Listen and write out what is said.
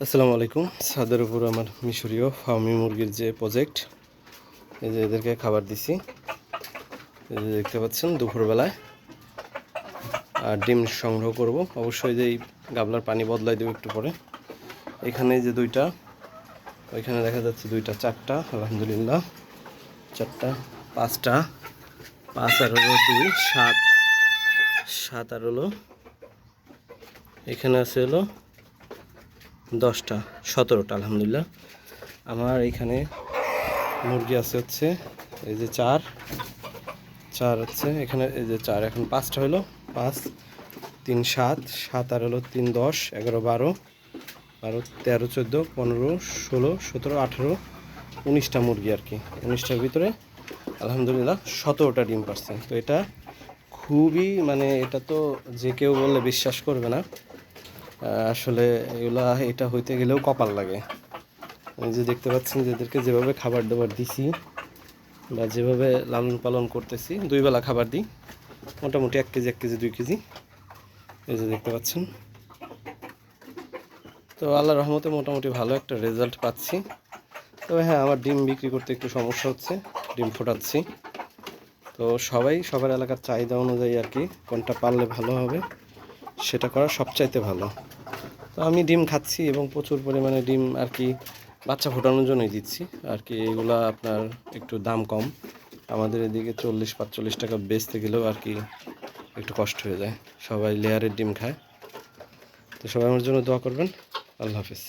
আসসালামু আলাইকুম। ছাদের উপর আমার মিশরীয় ফার্মি মুরগির যে প্রজেক্ট, এই যে এদেরকে খাবার দিছি, এই যে দেখতে পাচ্ছেন দুপুরবেলায়। আর ডিম সংগ্রহ করব অবশ্যই, যে এই গাবলার পানি বদলাই দেবো একটু পরে। এখানে যে দুইটা, ওইখানে দেখা যাচ্ছে দুইটা, চারটা, আলহামদুলিল্লাহ চারটা, পাঁচটা, পাঁচ আর হলো দুই, সাত, সাত আর হলো এখানে আছে হলো 10টা, 17টা আলহামদুলিল্লাহ। আমার এইখানে মুরগি আছে হচ্ছে এই যে চার, চার হচ্ছে এখানে, এই যে চার, এখন 5টা হলো, 5, 3, 7, 7 আর হলো 3, 10, 11, 12, 12, 13, 14, 15, 16, 17, 18, 19টা মুরগি আর কি। 19টার ভিতরে আলহামদুলিল্লাহ 17টা ডিম পারছে। তো এটা খুবই, মানে এটা তো যে কেউ বললে বিশ্বাস করবে না। আসলে এটা হইতে গেলেও কপাল লাগে। এই যে দেখতে পাচ্ছেন যে এদেরকে যেভাবে খাবার দাবার দিছি বা যেভাবে লালন পালন করতেছি, 2 বেলা খাবার দিই, মোটামুটি 1 কেজি 1 কেজি 2 কেজি, এই যে দেখতে পাচ্ছেন। তো আল্লাহর রহমতে মোটামুটি ভালো একটা রেজাল্ট পাচ্ছি। তবে হ্যাঁ, আমার ডিম বিক্রি করতে একটু সমস্যা হচ্ছে, ডিম ফোটাচ্ছি। তো সবাই সবার এলাকার চাহিদা অনুযায়ী আর কি কোনটা পারলে ভালো হবে সেটা করা সবচাইতে ভালো। তো আমি ডিম খাচ্ছি এবং প্রচুর পরিমাণে ডিম আর কি বাচ্চা ফোটানোর জন্যই দিচ্ছি আর কি। এগুলা আপনার একটু দাম কম, আমাদের এদিকে 40-45 টাকা বেচতে গেলেও আর কি একটু কষ্ট হয়ে যায়। সবাই লেয়ারের ডিম খায়। তো সবাই আমার জন্য দোয়া করবেন। আল্লাহ হাফিজ।